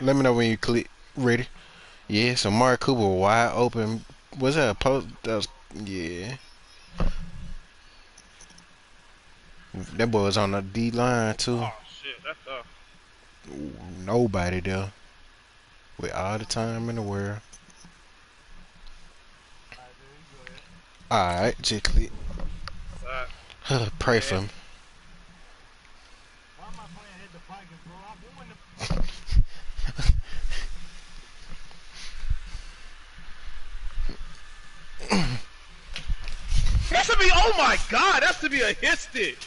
Let me know when you click ready. Yeah, so Mark Cooper wide open. Was that a post? That was, yeah. That boy was on the D line too. Oh shit, that's tough. Ooh, nobody there. With all the time in the world. Alright, just click. Pray for me. Why am I playing hit the Vikings, bro? I'm moving the. That's to be. Oh my god, that's to be a hit stick.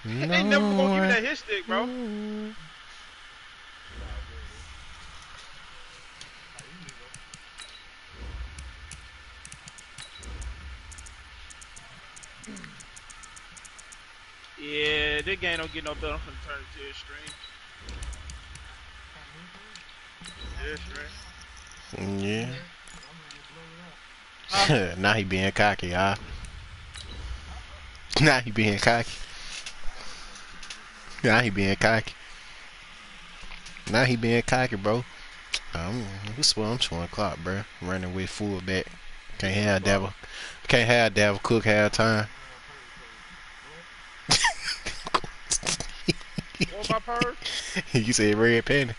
No they never gonna give you that hit stick, bro. Yeah, this game don't get no better. I'm finna turn it to a stream. Yeah. Now he being cocky, y'all. Now he being cocky. Now he being cocky. Now he being cocky, bro. I'm 1 o'clock, bro. Running with fullback. Can't have Devil. Can't have Devil Cook half time. What my purse? You said red penny.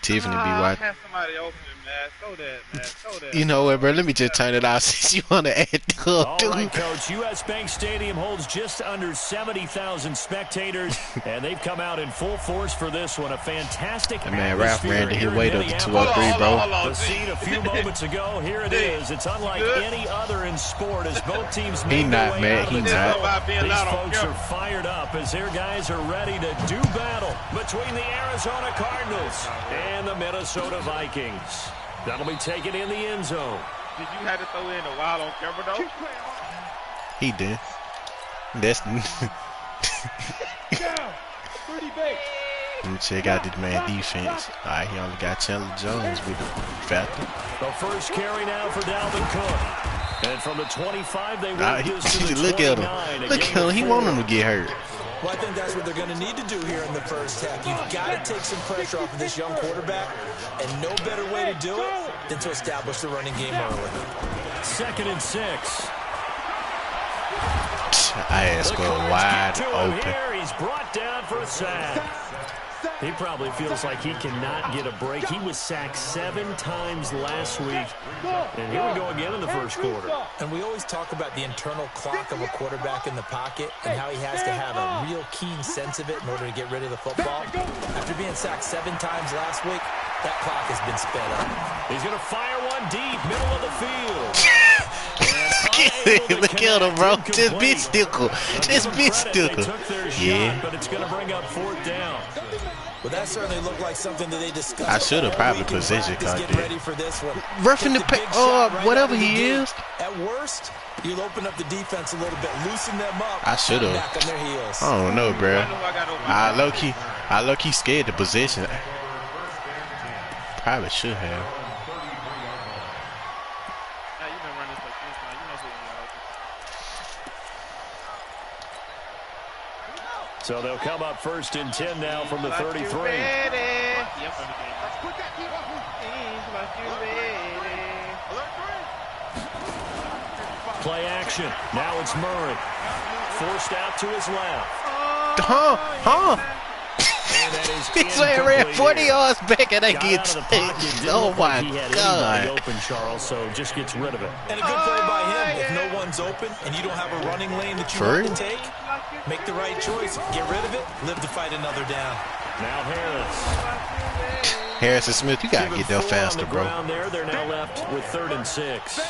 Tiffany be watching. Have somebody open, man. Throw that, man. Throw that. You know what, bro? Let me just turn it off since you want to add up, All right, Coach. U.S. Bank Stadium holds just under 70,000 spectators, and they've come out in full force for this one. A fantastic man, Ralph ran to his way to the 203, bro. The scene a few moments ago. Here it is. It's unlike any other in sport as both teams make their way out of the tunnel. These folks are fired up as their guys are ready to do battle between the Arizona Cardinals and the Minnesota Vikings. That'll be taken in the end zone. Did you have to throw in a wild on camera, though? He did. That's. Let me check out this man defense. Alright, he only got Chandler Jones with the factor. The first carry now for Dalvin Cook. And from the 25, they work this to the 29. Look at him. Look at him. He want him to get hurt. Well, I think that's what they're going to need to do here in the first half. You've got to take some pressure off of this young quarterback, and no better way to do it than to establish the running game early. 2nd and 6. I asked for wide open. Here. He's brought down for a sack. He probably feels like he cannot get a break. He was sacked 7 times last week. And here we go again in the first quarter. And we always talk about the internal clock of a quarterback in the pocket and how he has to have a real keen sense of it in order to get rid of the football. After being sacked 7 times last week, that clock has been sped up. He's going to fire one deep, middle of the field. Look at him, bro. This bitch stickle. This bitch stickle. Yeah. But it's going to bring up 4th down. Well, that certainly looked like something that they discussed. I should have probably position caught that. Roughing the pick, whatever he is. At worst, you'll open up the defense a little bit, loosen them up. I should have. Back on their heels. I don't know, bro. I low key scared the position. Probably should have. So they'll come up 1st and 10 now from the 33. Play action. Now it's Murray. Forced out to his left. He's ran 40 yards back and they get taken. Oh my God. Open, Charles, so just gets rid of it. And a good play by him. If no one's open and you don't have a running lane that you want to take, make the right choice. Get rid of it. Live to fight another down. Now Harris. Harrison Smith, you gotta get there faster, bro. They're now left with 3rd and 6.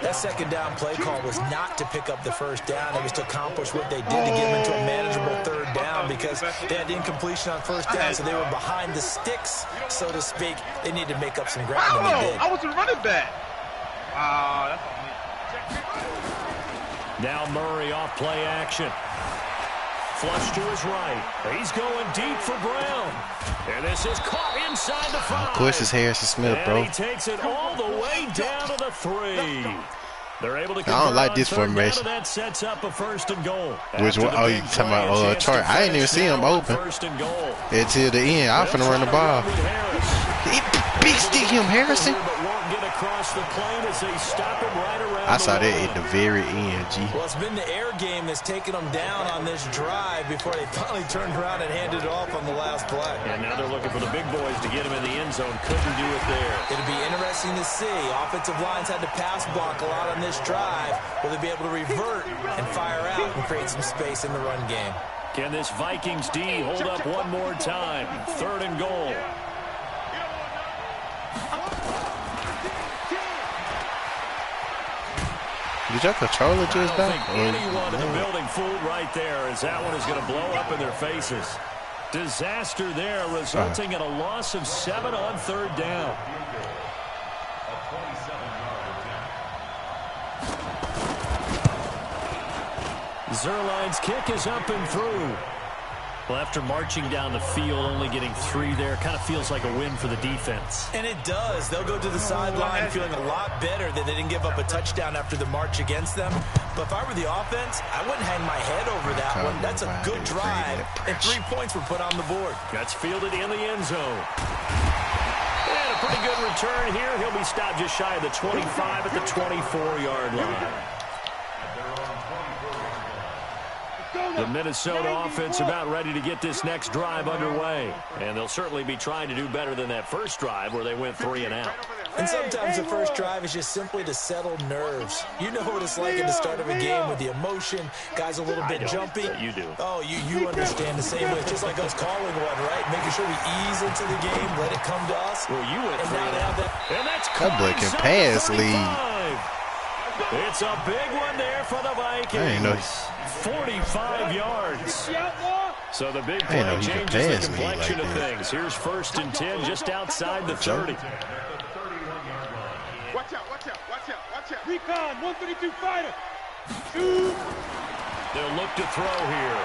That 2nd down play call was not to pick up the 1st down. It was to accomplish what they did to get them into a manageable 3rd down because they had incompletion on 1st down, so they were behind the sticks, so to speak. They needed to make up some ground, and they did. I was a running back. Wow, that's on me. Now Murray off play action. Flush to his right. He's going deep for Brown. And this is caught inside the 5. Of course, it's Harrison Smith, bro. And he takes it all the way down to the 3. They're able to I don't like this formation. That sets up a 1st and goal. Which one? Oh, you talking about Troy? I ain't even see him open until the end. I'm finna run the ball. Big stick him, Harrison. I saw that at the very end, G. Well, it's been the air game that's taken them down on this drive before they finally turned around and handed it off on the last play. And now they're looking for the big boys to get him in the end zone. Couldn't do it there. It'll be interesting to see. Offensive lines had to pass block a lot on this drive. Will they be able to revert and fire out and create some space in the run game? Can this Vikings D hold up one more time? 3rd and goal. Did your controller just die? I don't think anyone in the building fooled right there, as that one is going to blow up in their faces. Disaster there, resulting in a loss of 7 on 3rd down. Zerline's kick is up and through. Well, after marching down the field, only getting 3 there, kind of feels like a win for the defense. And it does. They'll go to the sideline feeling a lot better that they didn't give up a touchdown after the march against them. But if I were the offense, I wouldn't hang my head over that one. That's a good drive, and 3 points were put on the board. That's fielded in the end zone. And a pretty good return here. He'll be stopped just shy of the 25 at the 24-yard line. The Minnesota offense about ready to get this next drive underway. And they'll certainly be trying to do better than that first drive where they went 3 and out. And sometimes the first drive is just simply to settle nerves. You know what it's like at the start of a game with the emotion. Guys a little bit jumpy. You do. Oh, you understand the same way. Just like us calling one, right? Making sure we ease into the game, let it come to us. Well, you went 3 and out. And that's that boy can pass lead. It's a big one there for the Vikings. I didn't know 45 yards. So the big play changes the complexion of things. Here's 1st and 10 just outside the 30. Watch out, watch out, watch out, watch out. Recon, 132 fighter. They'll look to throw here.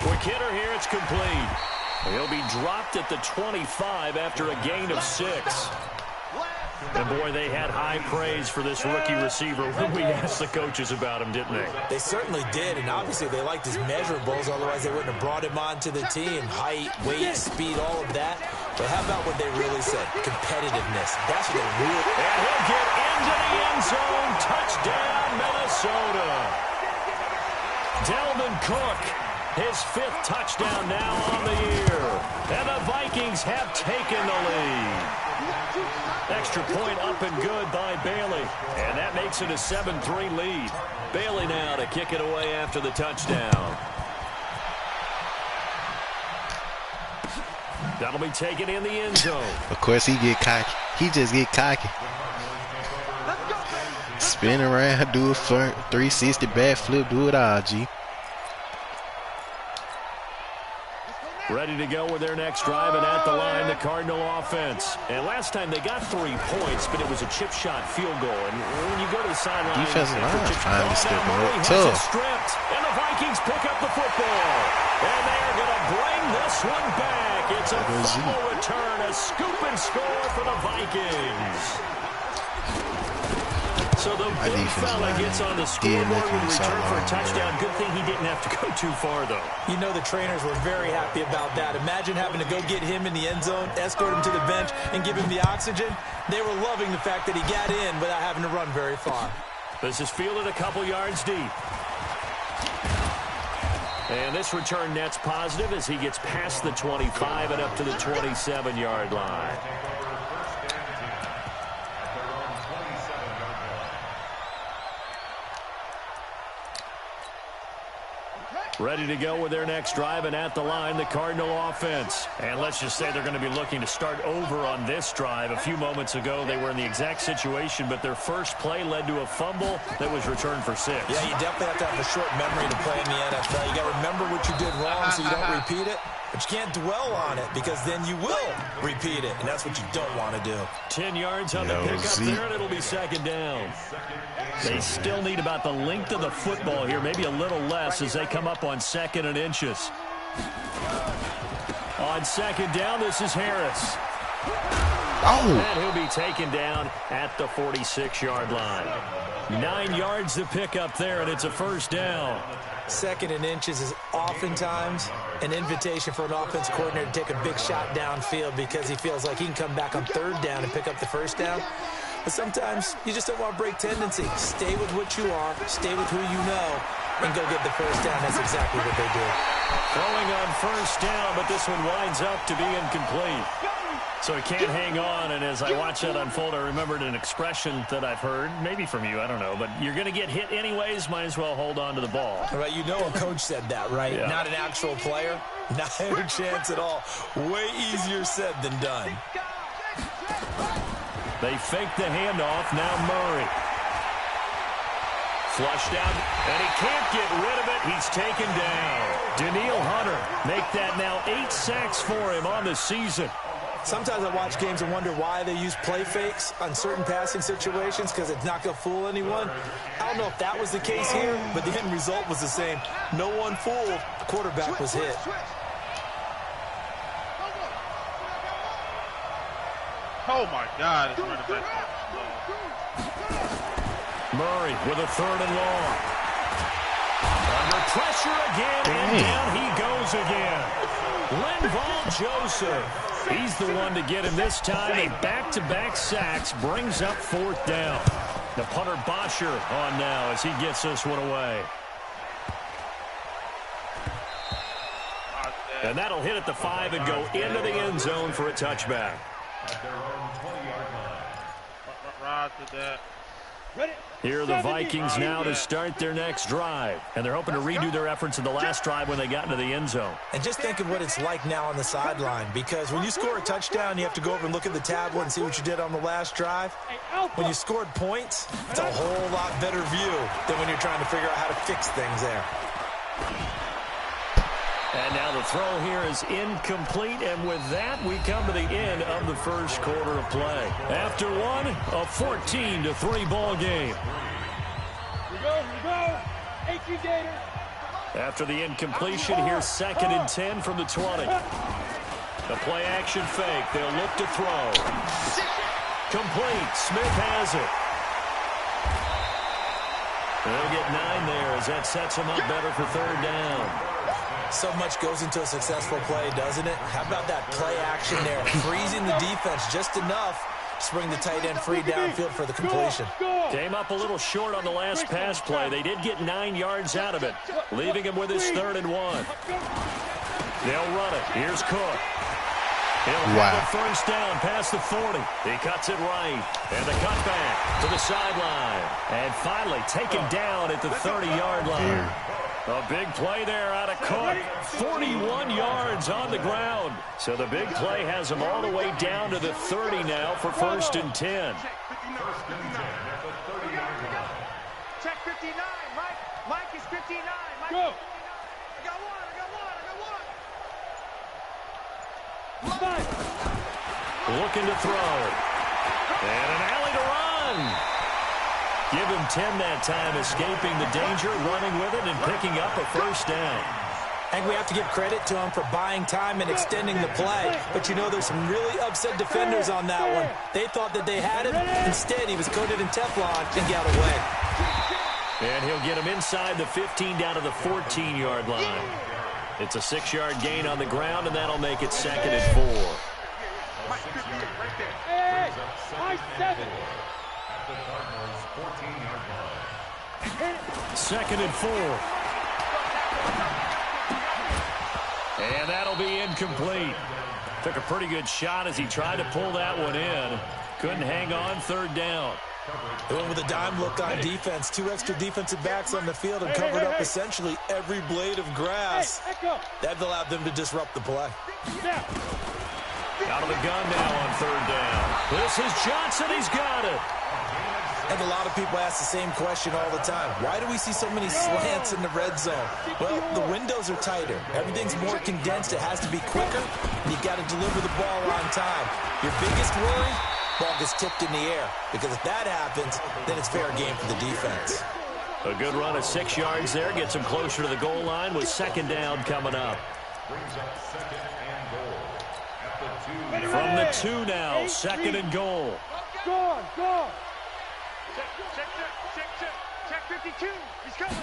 Quick hitter here, it's complete. He'll be dropped at the 25 after a gain of 6. And, boy, they had high praise for this rookie receiver when we asked the coaches about him, didn't they? They certainly did, and obviously they liked his measurables. Otherwise, they wouldn't have brought him onto the team. Height, weight, speed, all of that. But how about what they really said? Competitiveness. That's what they really... And he'll get into the end zone. Touchdown, Minnesota. Delvin Cook, his 5th touchdown now on the year. And the Vikings have taken the lead. Extra point up and good by Bailey. And that makes it a 7-3 lead. Bailey now to kick it away after the touchdown. That'll be taken in the end zone. Of course, he get cocky. He just get cocky. Spin around, do a 360 backflip, do it all, G. Ready to go with their next drive, and at the line, the Cardinal offense. And last time they got 3 points, but it was a chip shot field goal. And when you go to the sideline, defensive line finally stepping up. Tough. Stripped, and the Vikings pick up the football. And they're going to bring this one back. It's a full return, a scoop and score for the Vikings. So the big fella gets on the scoreboard with a return for a touchdown. Good thing he didn't have to go too far, though. You know the trainers were very happy about that. Imagine having to go get him in the end zone, escort him to the bench, and give him the oxygen. They were loving the fact that he got in without having to run very far. This is fielded a couple yards deep. And this return net's positive as he gets past the 25 and up to the 27-yard line. Ready to go with their next drive, and at the line, the Cardinal offense. And let's just say they're going to be looking to start over on this drive. A few moments ago, they were in the exact situation, but their first play led to a fumble that was returned for 6. Yeah, you definitely have to have a short memory to play in the NFL. You got to remember what you did wrong so you don't repeat it. But you can't dwell on it because then you will repeat it, and that's what you don't want to do. 10 yards on the pickup there, and it'll be second down. They still need about the length of the football here, maybe a little less as they come up on 2nd and inches. On 2nd down, this is Harris. Oh! And he'll be taken down at the 46-yard line. 9 yards to pick up there, and it's a first down. 2nd and inches is oftentimes an invitation for an offense coordinator to take a big shot downfield because he feels like he can come back on 3rd down and pick up the first down. But sometimes you just don't want to break tendency. Stay with what you are, stay with who you know, and go get the first down. That's exactly what they did. Throwing on first down, but this one winds up to be incomplete. So he can't hang on, and as I watch that unfold, I remembered an expression that I've heard, maybe from you, I don't know, but you're going to get hit anyways, might as well hold on to the ball. Right, you know a coach said that, right? Yeah. Not an actual player, not a chance at all. Way easier said than done. They fake the handoff, now Murray. Flushed out, and he can't get rid of it. He's taken down. Daniil Hunter make that now 8 sacks for him on the season. Sometimes I watch games and wonder why they use play fakes on certain passing situations because it's not going to fool anyone. I don't know if that was the case here, but the end result was the same. No one fooled. The quarterback was hit. Oh, my God. It's running back. Murray with a 3rd and long. Under pressure again, and down he goes again. Linval Joseph. He's the one to get him this time. A back-to-back sacks brings up 4th down. The punter Bosher on now as he gets this one away. And that'll hit at the 5 and go into the end zone for a touchback. Right to that. Here are the Vikings now to start their next drive. And they're hoping to redo their efforts in the last drive when they got into the end zone. And just think of what it's like now on the sideline, because when you score a touchdown, you have to go over and look at the tablet and see what you did on the last drive. When you scored points, it's a whole lot better view than when you're trying to figure out how to fix things there. And now the throw here is incomplete, and with that, we come to the end of the first quarter of play. After one, a 14-3 ball game. Here we go. 18 Gators. After the incompletion, here's 2nd and 10 from the 20. The play action fake. They'll look to throw. Complete. Smith has it. They'll get 9 there as that sets them up better for 3rd down. So much goes into a successful play, doesn't it? How about that play action there? Freezing the defense just enough to bring the tight end free downfield for the completion. Came up a little short on the last pass play. They did get 9 yards out of it, leaving him with his 3rd and 1. They'll run it. Here's Cook. He'll have the first down past the 40. He cuts it right. And the cutback to the sideline. And finally taken down at the 30-yard line. A big play there out of Cook. 41 yards on the ground. So the big play has him all the way down to the 30 now for 1st and 10. Check 59. Mike is 59. Mike. Go. I got one. Looking to throw. And an alley to run. Give him 10 that time, escaping the danger, running with it, and picking up a first down. I think we have to give credit to him for buying time and extending the play. But you know, there's some really upset defenders on that one. They thought that they had him. Instead, he was coated in Teflon and got away. And he'll get him inside the 15 down to the 14-yard line. It's a 6-yard gain on the ground, and that'll make it 2nd and 4. Hey, Mike 7. 2nd and 4. And that'll be incomplete. Took a pretty good shot as he tried to pull that one in. Couldn't hang on, 3rd down. They went with a dime look on defense. 2 extra defensive backs on the field and covered up essentially every blade of grass. That allowed them to disrupt the play. Out of the gun now on 3rd down. This is Johnson. He's got it. I think a lot of people ask the same question all the time. Why do we see so many slants in the red zone? Well, the windows are tighter. Everything's more condensed. It has to be quicker, and you've got to deliver the ball on time. Your biggest worry, ball gets tipped in the air, because if that happens, then it's fair game for the defense. A good run of 6 yards there gets him closer to the goal line with second down coming up. From the 2 now, second and goal. Go. Check 52. He's coming.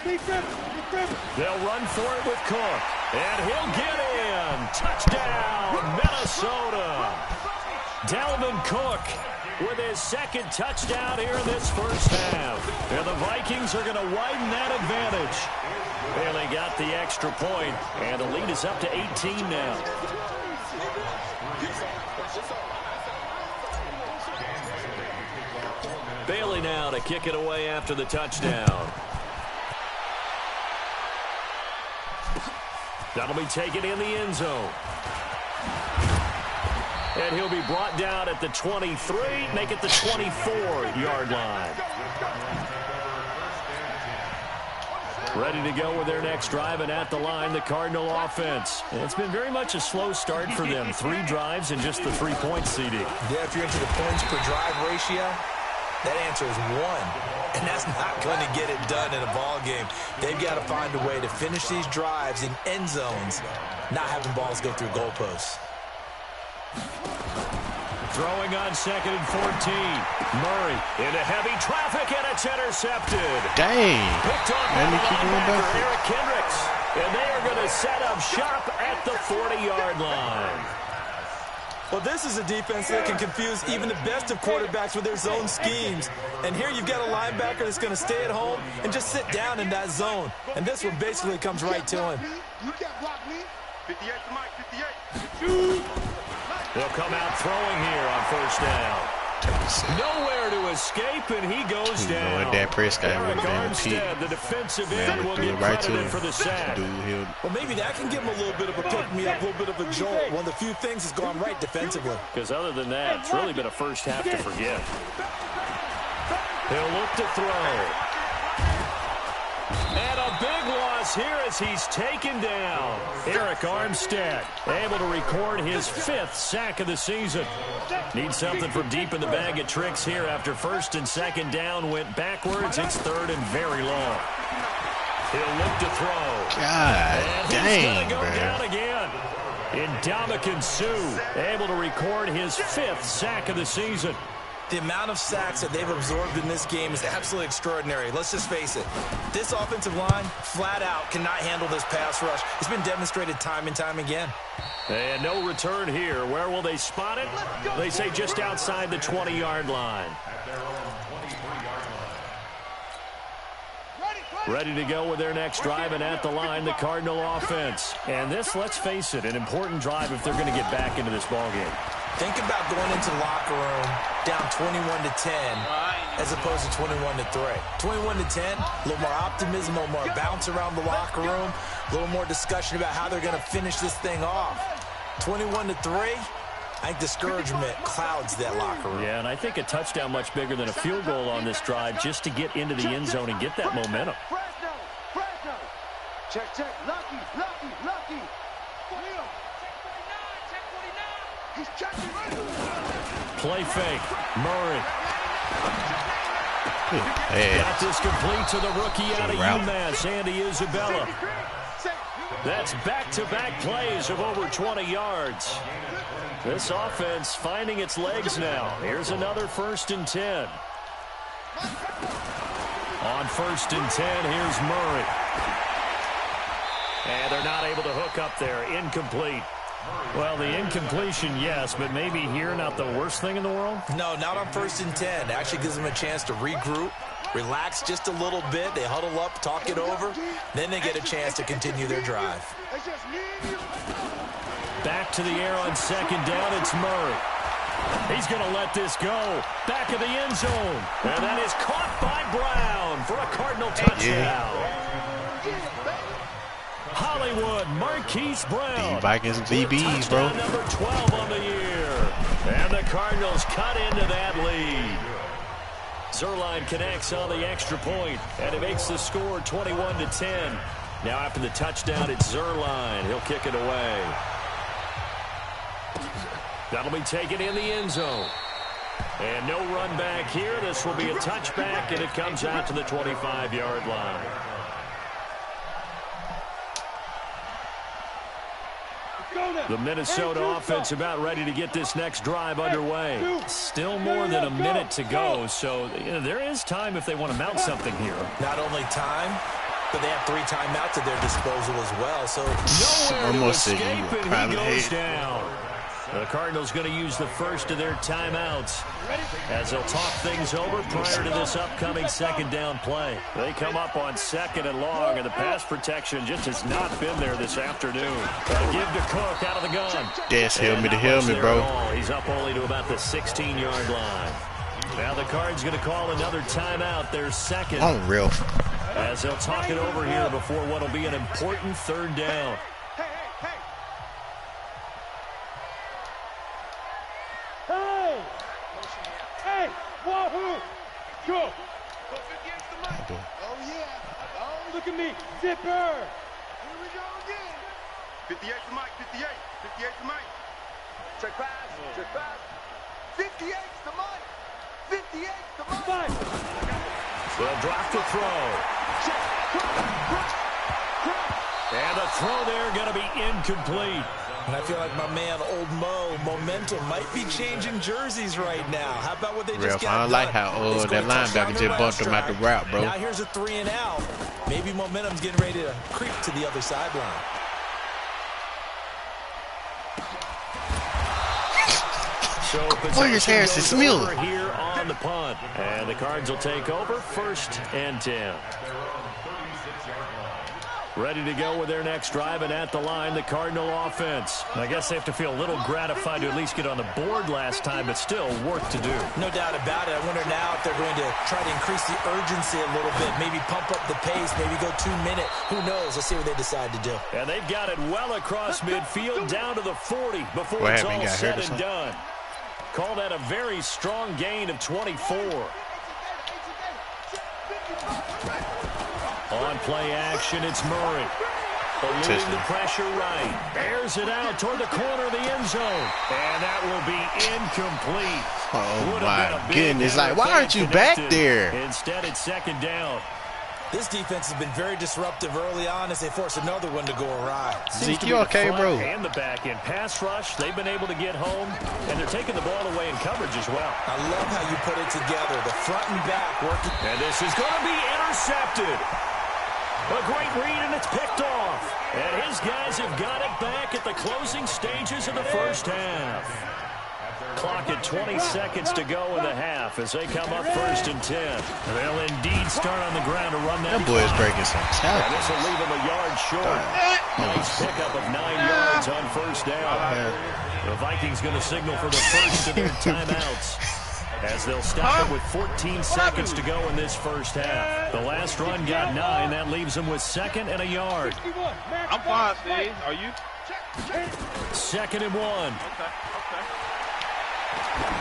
They'll run for it with Cook, and he'll get in. Touchdown, Minnesota. Dalvin Cook with his second touchdown here in this first half. And the Vikings are going to widen that advantage. Bailey got the extra point, and the lead is up to 18 now. Bailey now to kick it away after the touchdown. That'll be taken in the end zone. And he'll be brought down at the 23, make it the 24-yard line. Ready to go with their next drive, and at the line, the Cardinal offense. And it's been very much a slow start for them. 3 drives and just the 3-point CD. Yeah, if you're into the points per drive ratio, that answer is 1. And that's not going to get it done in a ball game. They've got to find a way to finish these drives in end zones, not having balls go through goalposts. Throwing on second and 14. Murray into heavy traffic, and it's intercepted. Dang. Picked off by the linebacker, Eric Kendricks. And they are going to set up shop at the 40-yard line. Well, this is a defense that can confuse even the best of quarterbacks with their zone schemes. And here you've got a linebacker that's going to stay at home and just sit down in that zone. And this one basically comes right to him. You got blocked me. 58 to Mike, 58. They'll come out throwing here on first down. Nowhere to escape, and he goes down. That Prescott Eric would have Armstead, the defensive end, will get right credited for the sack. Well, maybe that can give him a little bit of a pick-me-up, a little bit of a jolt. One of the few things that's gone right defensively. Because other than that, it's really been a first half to forget. He'll look to throw. And a big loss here as he's taken down. Eric Armstead able to record his 5th sack of the season. Needs something from deep in the bag of tricks here after first and second down went backwards. It's third and very long. He'll look to throw. God and dang, he's going to go bro. down again. Ndamukong Suh able to record his 5th sack of the season. The amount of sacks that they've absorbed in this game is absolutely extraordinary. Let's just face it. This offensive line, flat out, cannot handle this pass rush. It's been demonstrated time and time again. And no return here. Where will they spot it? They say just outside the 20-yard line. Ready to go with their next drive, and at the line, the Cardinal offense. And this, let's face it, an important drive if they're going to get back into this ballgame. Think about going into the locker room down 21-10 as opposed to 21-3. 21-10, a little more optimism, a little more bounce around the locker room, a little more discussion about how they're going to finish this thing off. 21-3, I think discouragement clouds that locker room. Yeah, and I think a touchdown much bigger than a field goal on this drive just to get into the end zone and get that momentum. Fresno. Check. Lucky. He's checking. Play fake. Murray. Hey. Got this complete to the rookie out of UMass, Andy Isabella. That's back-to-back plays of over 20 yards. This offense finding its legs now. Here's another 1st and 10. On 1st and 10, here's Murray. And they're not able to hook up there. Incomplete. Well, the incompletion, yes, but maybe here not the worst thing in the world? No, not on 1st and 10. It actually gives them a chance to regroup, relax just a little bit. They huddle up, talk it over. Then they get a chance to continue their drive. Back to the air on second down. It's Murray. He's going to let this go. Back of the end zone. And that is caught by Brown for a Cardinal touchdown. Hollywood, Marquise Brown. The Vikings VBs, bro. Number 12 on the year. And the Cardinals cut into that lead. Zerline connects on the extra point, and it makes the score 21-10. Now after the touchdown, it's Zerline. He'll kick it away. That'll be taken in the end zone. And no run back here. This will be a touchback, and it comes out to the 25-yard line. The Minnesota offense about ready to get this next drive underway. Still more than a minute to go, so there is time if they want to mount something here. Not only time, but they have 3 timeouts at their disposal as well. So nowhere to escape, and he goes down. The Cardinals going to use the first of their timeouts as they'll talk things over prior to this upcoming second down play. They come up on 2nd and long, and the pass protection just has not been there this afternoon. Give to Cook out of the gun. Yes, helmet to helmet, bro. He's up only to about the 16-yard line. Now the Cards going to call another timeout, their second. Unreal. As they'll talk it over here before what will be an important third down. Hey, Wahoo! Go! Oh, yeah. Oh, Look at me, Zipper! here we go again. 58 to Mike, 58. 58 to Mike. Check pass, check pass. 58 to Mike. 58 to Mike. Five! They'll drop the throw. And the throw there going to be incomplete. And I feel like my man, Old Mo, momentum might be changing jerseys right now. How about what they just got I don't done? like how that linebacker just bumped him out the route, bro. Now here's a 3 and out. Maybe momentum's getting ready to creep to the other sideline. So Warriors Harris is Miller here on the punt. And the Cards will take over 1st and 10. Ready to go with their next drive, and at the line, the Cardinal offense. I guess they have to feel a little gratified to at least get on the board last time, but still work to do. No doubt about it. I wonder now if they're going to try to increase the urgency a little bit, maybe pump up the pace, maybe go 2-minute. Who knows? Let's see what they decide to do. And they've got it well across midfield, down to the 40 before it's all said and done. Call that a very strong gain of 24. On play action, it's Murray. Eluding the pressure right. Airs it out toward the corner of the end zone. And that will be incomplete. Oh, my goodness. Like, why aren't you back there? Instead, it's 2nd down. This defense has been very disruptive early on as they force another one to go awry. Zeke, you okay, bro? And the back end pass rush, they've been able to get home, and they're taking the ball away in coverage as well. I love how you put it together, the front and back working. And this is going to be intercepted. A great read, and it's picked off. And his guys have got it back at the closing stages of the first half. Clock at 20 seconds to go in the half as they come up 1st and 10. They'll indeed start on the ground to run that. That boy is breaking some And this will tackles. leave him a yard short. Nice pickup of 9 yards on 1st down. The Vikings going to signal for the first of their timeouts, as they'll stop it with 14 seconds to go in this first half. The last run got 9. That leaves them with 2nd and a yard. I'm fine, Steve. Are you? 2nd and 1. Okay.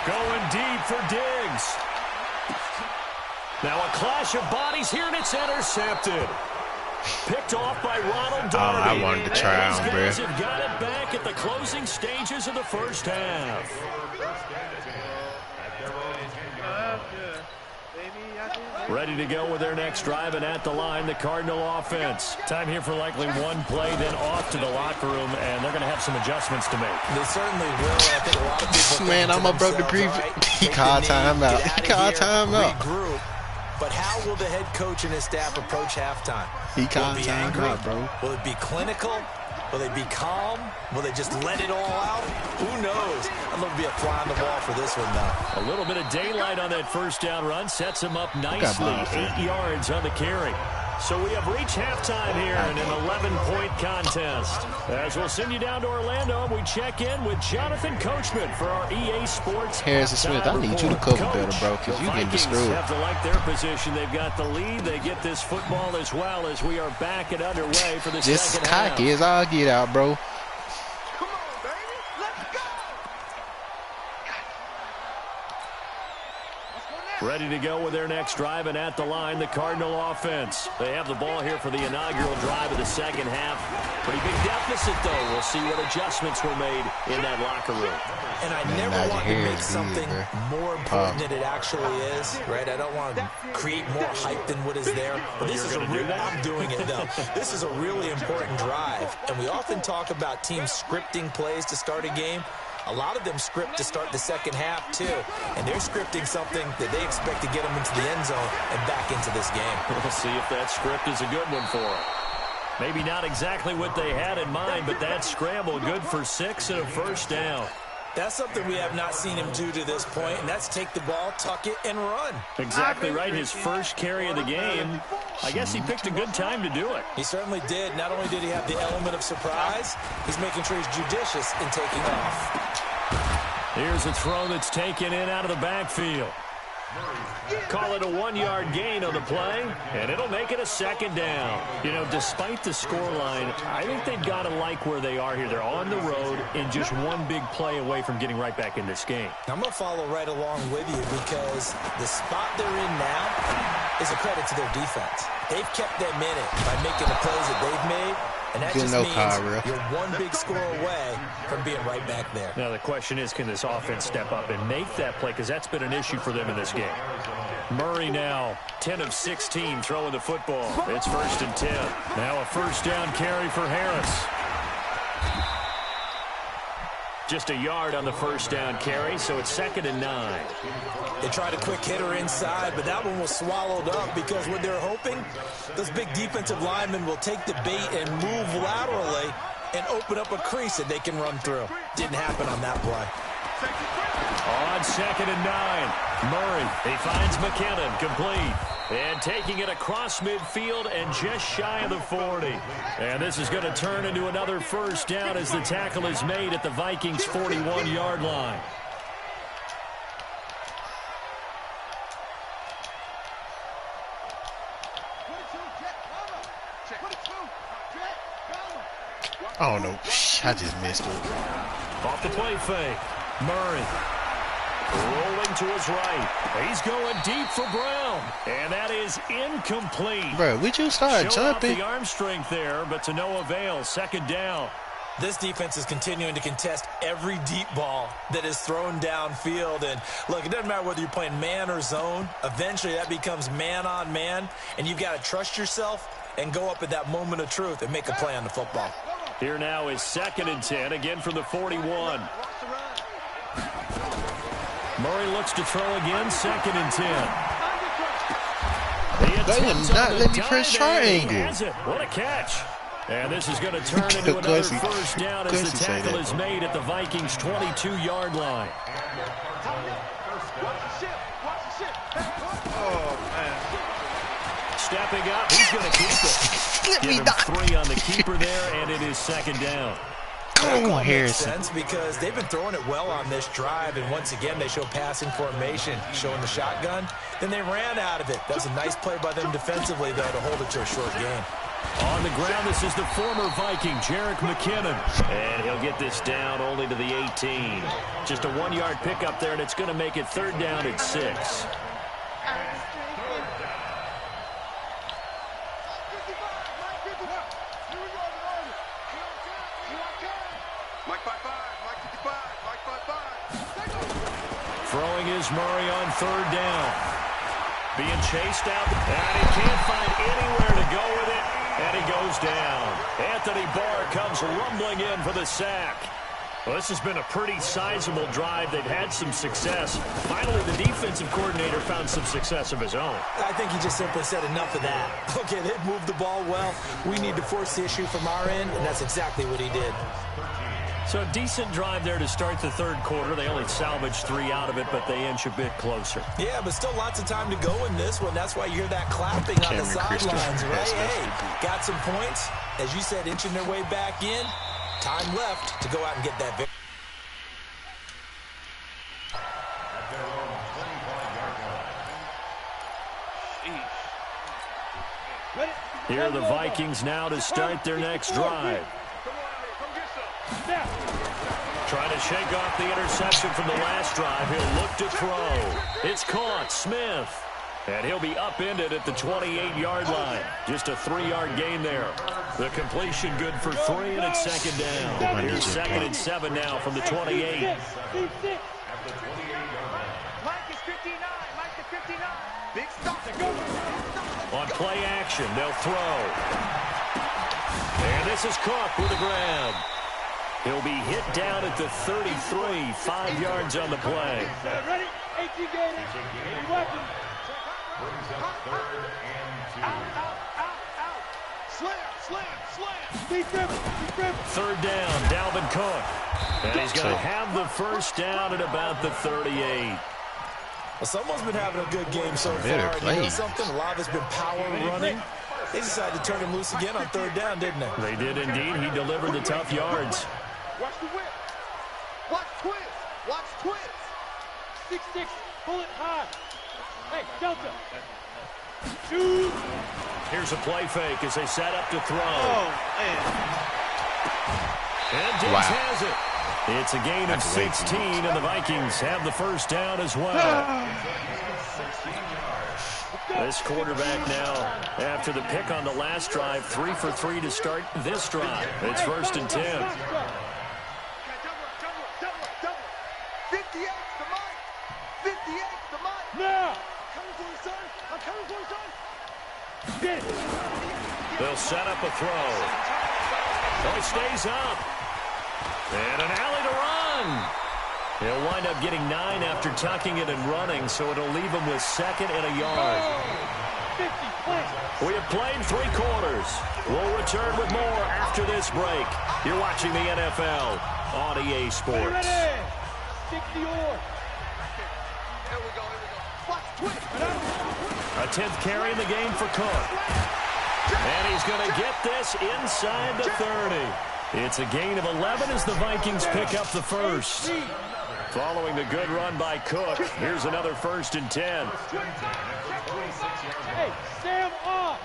Going deep for Diggs. Now a clash of bodies here, and it's intercepted. Picked off by Ronald Darby. I wanted to try on, bro. Guys have got it back at the closing stages of the first half. Ready to go with their next drive, and at the line, the Cardinal offense. Time here for likely one play, then off to the locker room, and they're going to have some adjustments to make. They certainly will. I think a lot of people Man, I'm a broke the grief. He called timeout. He called timeout. Regroup. But how will the head coach and his staff approach halftime? He called Will it be angry? timeout, bro. Will it be clinical? Will they be calm? Will they just let it all out? Who knows? I'm going to be a fly on the wall for this one, though. A little bit of daylight on that first down run sets him up nicely. 8 yards on the carry. So we have reached halftime here in an 11-point contest. As we'll send you down to Orlando, we check in with Jonathan Coachman for our EA Sports. Harrison Smith, I need you to cover better, bro, because you getting destroyed. Have to like their position. They've got the lead. They get this football as well as we are back and underway for the second half. Cocky as all get out, bro. Come on, baby. Let's go. Ready to go with their next drive, and at the line, the Cardinal offense. They have the ball here for the inaugural drive of the second half. Pretty big deficit, though. We'll see what adjustments were made in that locker room. And I never want to make something more important than it actually is, right? I don't want to create more hype than what is there. But this is I'm doing it, though. This is a really important drive. And we often talk about teams scripting plays to start a game. A lot of them script to start the second half, too. And they're scripting something that they expect to get them into the end zone and back into this game. We'll see if that script is a good one for them. Maybe not exactly what they had in mind, but that scramble good for 6 and a first down. That's something we have not seen him do to this point, and that's take the ball, tuck it, and run. Exactly right. His first carry of the game. I guess he picked a good time to do it. He certainly did. Not only did he have the element of surprise, he's making sure he's judicious in taking off. Here's a throw that's taken in out of the backfield. Call it a 1-yard gain on the play, and it'll make it a second down. You know, despite the scoreline, I think they've got to like where they are here. They're on the road and just one big play away from getting right back in this game. I'm going to follow right along with you because the spot they're in now is a credit to their defense. They've kept them in it by making the plays that they've made. And that just means you're one big score away from being right back there. Now, the question is, can this offense step up and make that play? Because that's been an issue for them in this game. Murray now, 10 of 16, throwing the football. It's 1st and 10. Now a first down carry for Harris. Just a yard on the first down carry, so it's 2nd and 9. They tried a quick hitter inside, but that one was swallowed up because what they're hoping, those big defensive linemen will take the bait and move laterally and open up a crease that they can run through. Didn't happen on that play. On 2nd and 9, Murray, he finds McKinnon, complete. And taking it across midfield and just shy of the 40. And this is going to turn into another first down as the tackle is made at the Vikings' 41-yard line. Oh, no. I just missed it. Off the play fake. Murray rolling to his right. He's going deep for Brown. And that is incomplete. Bro, we just started jumping. The arm strength there, but to no avail. 2nd down. This defense is continuing to contest every deep ball that is thrown downfield. And, look, it doesn't matter whether you're playing man or zone. Eventually, that becomes man on man. And you've got to trust yourself and go up at that moment of truth and make a play on the football. Here now is 2nd and 10, again from the 41. Murray looks to throw again, 2nd and 10. They did not let me press triangle. What a catch. And this is going to turn into another first down as the tackle is made at the Vikings' 22-yard line. Stepping up, he's going to keep it. Give him 3 on the keeper there, and it is 2nd down. Oh, Harrison. Makes sense because they've been throwing it well on this drive, and once again they show passing formation, showing the shotgun. Then they ran out of it. That was a nice play by them defensively, though, to hold it to a short game. On the ground, this is the former Viking, Jerick McKinnon. And he'll get this down only to the 18. Just a 1-yard pickup there, and it's going to make it 3rd down at 6. Throwing is Murray on 3rd down. Being chased out, and he can't find anywhere to go with it, and he goes down. Anthony Barr comes rumbling in for the sack. Well, this has been a pretty sizable drive. They've had some success. Finally, the defensive coordinator found some success of his own. I think he just simply said enough of that. Okay, they've moved the ball well. We need to force the issue from our end, and that's exactly what he did. So a decent drive there to start the 3rd quarter. They only salvaged 3 out of it, but they inch a bit closer. Yeah, but still lots of time to go in this one. That's why you hear that clapping on the sidelines, right? Hey, got some points. As you said, inching their way back in. Time left to go out and get that victory. Here are the Vikings now to start their next drive. Trying to shake off the interception from the last drive. He'll look to throw. It's caught. Smith. And he'll be upended at the 28-yard line. Just a 3-yard gain there. The completion good for 3, and it's second down. Here's 2nd and 7 now from the 28. Mike is 59. Mike is 59. Big stop. On play action, they'll throw. And this is Cook with a grab. He'll be hit down at the 33, 5 yards on the play. Ready? 18 gators. Any weapons? Slam. Third down, Dalvin Cook. And he's going to have the first down at about the 38. Well, someone's been having a good game so far. You know something? A lot has been power running. They decided to turn him loose again on third down, didn't they? They did indeed. He delivered the tough yards. Watch the whip. Watch twist. Watch twist. 6-6. Bullet high. Hey, Delta. Shoot. Here's a play fake as they set up to throw. Oh, man. And Diggs has it. It's a gain of 16, and the Vikings have the first down as well. This quarterback now, after the pick on the last drive, 3 for 3 to start this drive. It's 1st and 10. 58's the Mike. 58's the Mike. Now. Coming for you, son. I'm coming for you, son. Get it. They'll set up a throw. Oh, he stays up. And an alley to run. He'll wind up getting 9 after tucking it and running, so it'll leave him with 2nd and a yard. 50 We have played 3 quarters. We'll return with more after this break. You're watching the NFL on EA Sports. Ready. 60 or. Here we go. Watch twist. A 10th carry in the game for Cook. And he's going to get this inside the 30. It's a gain of 11 as the Vikings pick up the first. Following the good run by Cook, here's another 1st and 10. Hey, Sam off.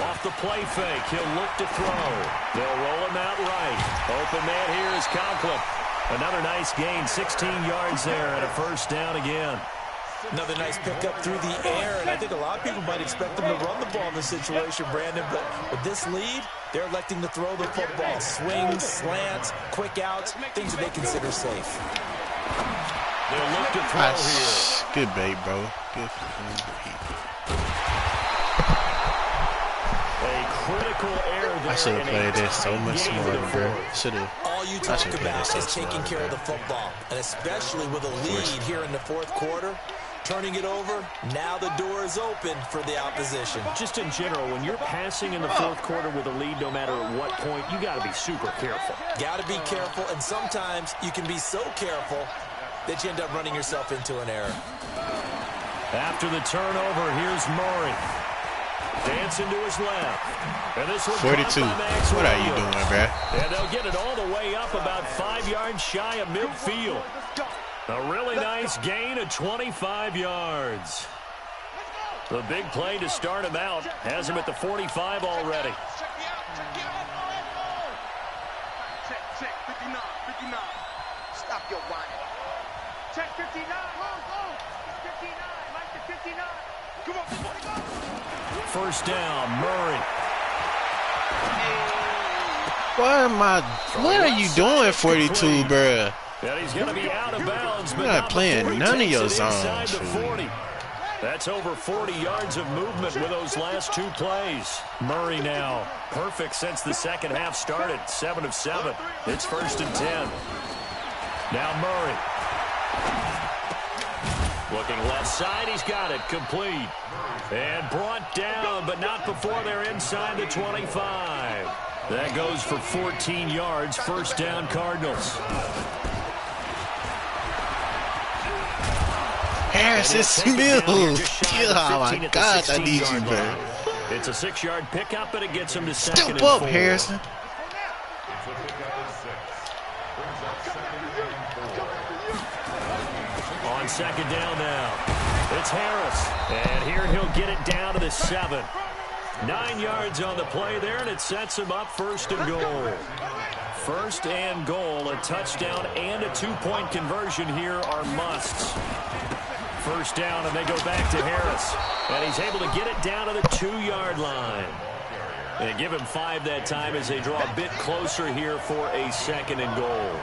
Off the play fake, he'll look to throw. They'll roll him out right. Open man here is Conklin. Another nice gain, 16 yards there, and a 1st down again. Another nice pickup through the air, and I think a lot of people might expect them to run the ball in this situation, Brandon, but with this lead, they're electing to throw the football. Swings, slants, quick outs, things that they consider safe. They'll look to throw here. Good bait, bro. Good bait. A critical error there. I should have played that so much smarter, bro. All you talk about is taking care of the football, and especially with a lead here in the 4th quarter. Turning it over, now the door is open for the opposition. Just in general, when you're passing in the 4th quarter with a lead, no matter at what point, you got to be super careful. Got to be careful, and sometimes you can be so careful that you end up running yourself into an error. After the turnover, here's Murray. Dancing to his left. And this one 42. What are you doing, bro? And they'll get it all the way up about 5 yards shy of midfield. A really nice gain of 25 yards. The big play to start him out has him at the 45 already. Check, 59. Stop your whining. Check 59. Go. 59. Mike to 59. Come on. 1st down, Murray. What are you doing, 42, bro? And he's going to be out of bounds. You're not playing none of your zones. 40. That's over 40 yards of movement with those last 2 plays. Murray now, perfect since the second half started. 7 of 7. It's 1st and 10. Now Murray. Looking left side, he's got it. Complete. And brought down, but not before they're inside the 25. That goes for 14 yards. 1st down, Cardinals. Harrison Smith. Oh, my God, I need you, bro. It's a 6-yard pickup, but it gets him to 2nd and 4. Step up, Harrison. On 2nd down now. It's Harris. And here he'll get it down to the 7. 9 yards on the play there, and it sets him up 1st and goal. First and goal, a touchdown and a two-point conversion here are musts. First down, and they go back to Harris. And he's able to get it down to the 2-yard line. They give him 5 that time as they draw a bit closer here for a second and goal.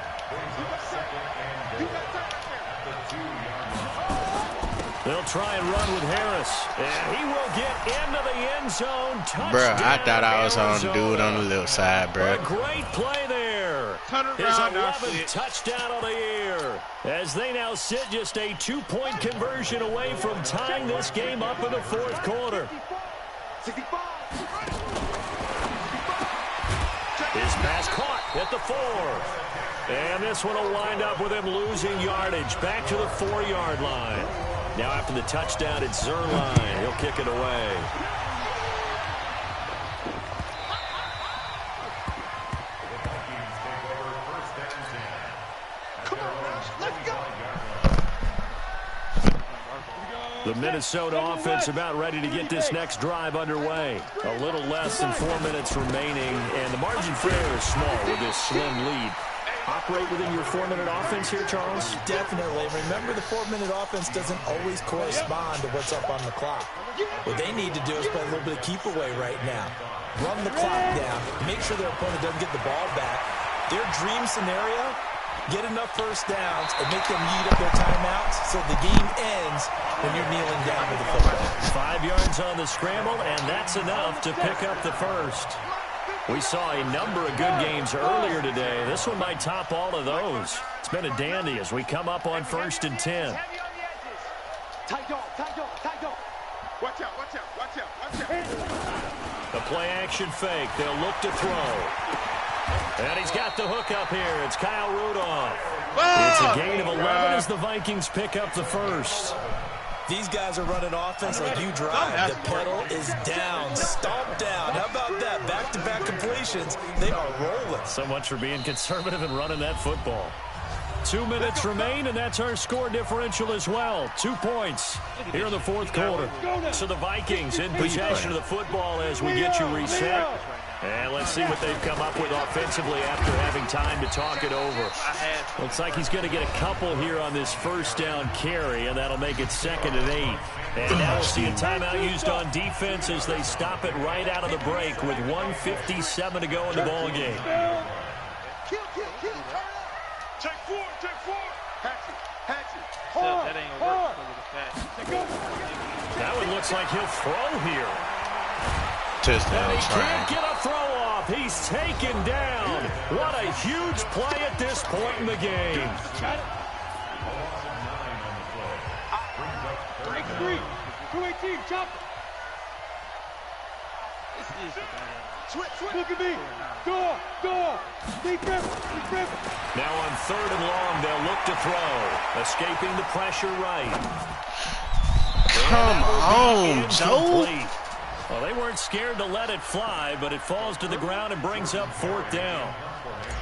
They'll try and run with Harris. And he will get into the end zone. Touchdown, bro, I thought I was on the dude on the little side, bro. A great play there. His 11th touchdown of the year. As they now sit just a 2-point conversion away from tying this game up in the fourth quarter. His pass caught at the 4. And this one will wind up with him losing yardage back to the 4-yard line. Now after the touchdown, it's Zerline. He'll kick it away. The Minnesota offense about ready to get this next drive underway. A little less than 4 minutes remaining, and the margin for error is small with this slim lead. Operate within your 4-minute offense here, Charles? Definitely. Remember, the 4-minute offense doesn't always correspond to what's up on the clock. What they need to do is play a little bit of keep away right now. Run the clock down. Make sure their opponent doesn't get the ball back. Their dream scenario, get enough first downs and make them eat up their timeouts so the game ends when you're kneeling down with the football. 5 yards on the scramble, and that's enough to pick up the first. We saw a number of good games earlier today. This one might top all of those. It's been a dandy as we come up on 1st and 10. Watch out, watch out, watch out, watch out. The play action fake. They'll look to throw. And he's got the hook up here. It's Kyle Rudolph. It's a gain of 11 as the Vikings pick up the first. These guys are running offense like you drive. The pedal is down, stomped down. How about that? Back-to-back completions. They are rolling. So much for being conservative and running that football. 2 minutes remain, and that's our score differential as well. 2 points here in the fourth quarter. So the Vikings in possession of the football as we get you reset. And let's see what they've come up with offensively after having time to talk it over. Looks like he's going to get a couple here on this first down carry, and that'll make it 2nd and 8. And now we'll see a timeout used on defense as they stop it right out of the break with 1:57 to go in the ballgame. Take 4, take 4. Hatchet, hatchet. That ain't gonna work because of the That one looks like he'll throw here. Touchdown, And he can't trying. get a throw off. He's taken down. What a huge play at this point in the game. Break 3. 218, chop it. Look at me. Door. Defense. Now on 3rd and long, they'll look to throw. Escaping the pressure right. Come on, Joe. Well, they weren't scared to let it fly, but it falls to the ground and brings up 4th down.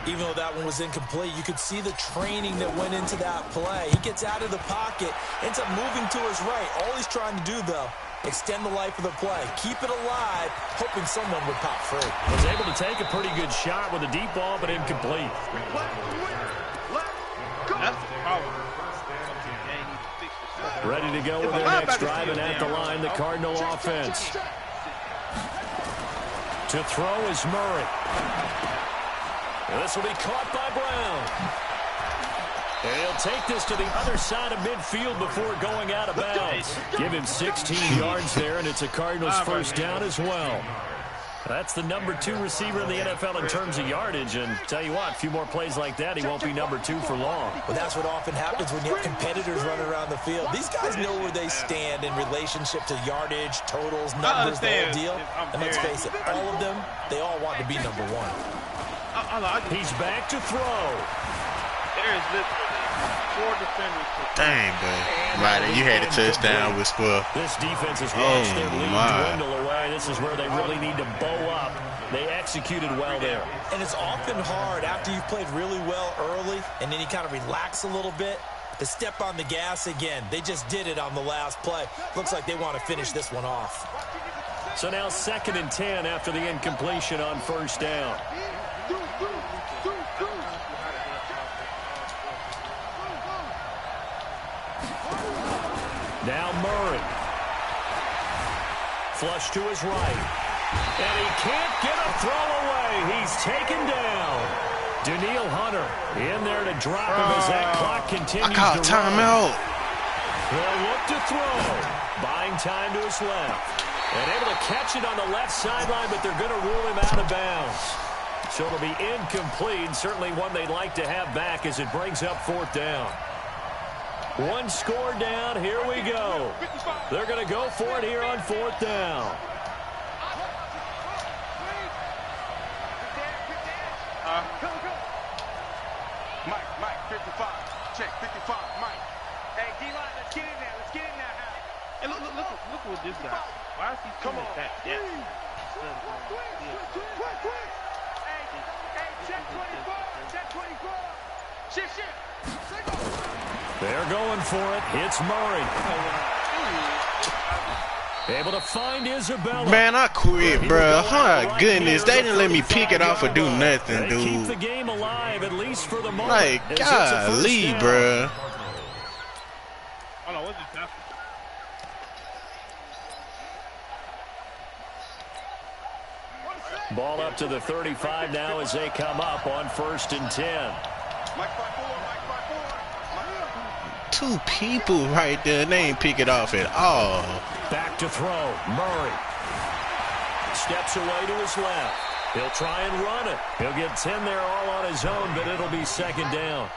Even though that one was incomplete, you could see the training that went into that play. He gets out of the pocket, ends up moving to his right. All he's trying to do, though, extend the life of the play. Keep it alive, hoping someone would pop free. Was able to take a pretty good shot with a deep ball, but incomplete. That's the problem. Ready to go with their next drive, and at the line, the Cardinal offense. To throw is Murray. This will be caught by Brown. And he'll take this to the other side of midfield before going out of bounds. Give him 16 yards there, and it's a Cardinals first down as well. That's the number 2 receiver in the NFL in terms of yardage, and tell you what, a few more plays like that, he won't be number 2 for long. Well, that's what often happens when you have competitors running around the field. These guys know where they stand in relationship to yardage, totals, numbers, the whole deal. And let's face it, all of them, they all want to be number 1. He's back to throw. There's literally 4 defenders. Dang, boy. Right, you had a touchdown with score. This defense has watched their lead my. dwindle away. This is where they really need to bow up. They executed well there. And it's often hard after you've played really well early and then you kind of relax a little bit to step on the gas again. They just did it on the last play. Looks like they want to finish this one off. So now 2nd and 10 after the incompletion on first down. Now Murray. Flush to his right. And he can't get a throw away. He's taken down. Daniil Hunter in there to drop him as that clock continues to run. Timeout. They'll look to throw. Buying time to his left. And able to catch it on the left sideline, but they're going to rule him out of bounds. So it'll be incomplete. Certainly one they'd like to have back as it brings up 4th down. One score down. Here we go. They're going to go for it here on 4th down. Mike, 55. Check, 55, Mike. Hey, D-line, let's get in there. Let's get in there, Hal. Hey, look what this guy. Why is he Come on. that? Quick. Hey, check 24. Check 24. Shit. They're going for it. It's Murray. Able to find Isabella. Man, I quit, bro. My goodness, they didn't let me pick it off or do nothing, They keep the dude. game alive, at least for the moment. Like, as it's a first golly, down. bro. Hold on, what's this happening? Ball up to the 35 now as they come up on 1st and 10. Mike 5-4. 2 people right there, and they ain't pick it off at all. Back to throw. Murray steps away to his left. He'll try and run it. He'll get 10 there all on his own, but it'll be 2nd down.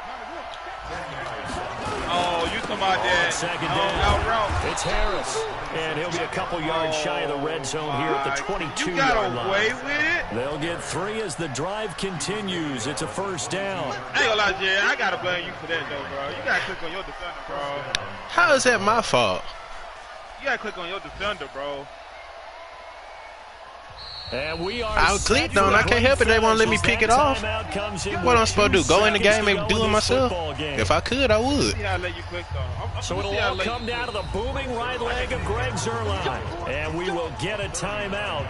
Oh, you come out there. 2nd down. Out route. It's Harris. And he'll be a couple yards shy of the red zone here at the 22-yard You got line. away with it? They'll get 3 as the drive continues. It's a 1st down. I ain't gonna lie, Jay. I gotta blame you for that, though, bro. You gotta click on your defender, bro. How is that my fault? You gotta click on your defender, bro. And we are I clicked on it. I can't help it. They won't let me pick it off. What I'm supposed to do? Go in the game and do it myself? If I could, I would. See how I let you click on. So it'll all come down to the booming right leg of Greg Zuerlein. And we will get a timeout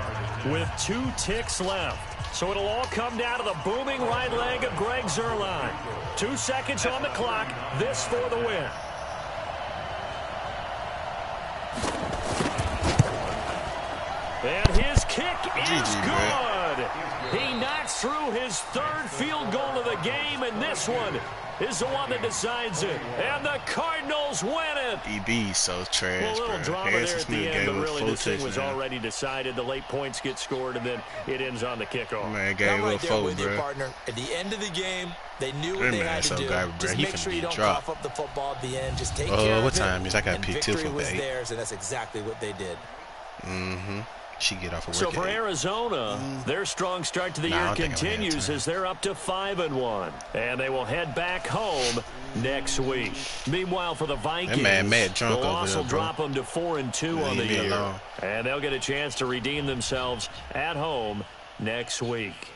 with 2 ticks left. So it'll all come down to the booming right leg of Greg Zuerlein. 2 seconds on the clock. This for the win. And his kick is good. He knocks through his 3rd field goal of the game, and this one is the one that decides it. And the Cardinals win it. EB so trash, Well, a little bro. drama Harrison there at the Smith end, gave but up really 4 this thing was touchdowns. already decided. The late points get scored, and then it ends on the kickoff. Man, I'm gave right up there 4, with you, bro. partner. At the end of the game, they knew what That they man had to so do. garbage, bro. Just He make finna sure you get don't dropped. cough up the football at the end. Just take care of What it. time is it? I got And picked 2 victory for was 8. theirs, and that's exactly what they did. Mm-hmm. She get off of So work for at 8. Arizona, their strong start to the Nah, I year don't think I'm gonna have continues time. as they're up to 5-1. And they will head back home next week. Meanwhile, for the Vikings, man mad drunk the over loss there, will bro. drop them to 4-2 on the Leave me year. alone. And they'll get a chance to redeem themselves at home next week.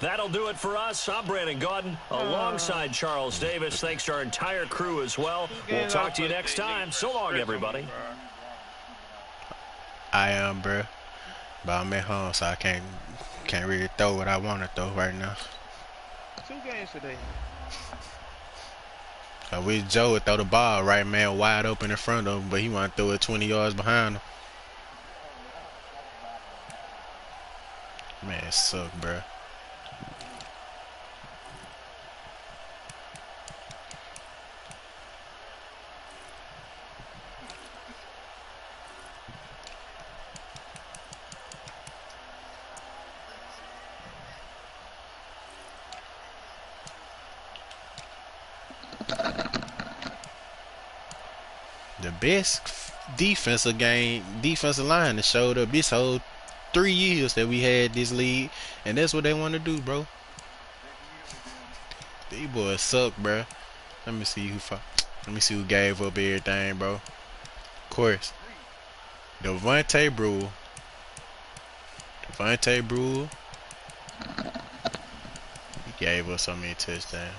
That'll do it for us. I'm Brandon Gaudin alongside Charles Davis. Thanks to our entire crew as well. We'll talk to you next time. So long, everybody. I am, bro. But I'm at home, so I can't really throw what I want to throw right now. 2 games today. I wish Joe would throw the ball right, man, wide open in front of him, but he want to throw it 20 yards behind him. Man, it suck, bro. The best defensive line that showed up this whole 3 years that we had this league, and that's what they want to do, bro. These boys suck, bro. Let me see who gave up everything, bro. Of course, Devontae Brewer. He gave us so many touchdowns.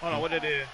Hold on, what it is?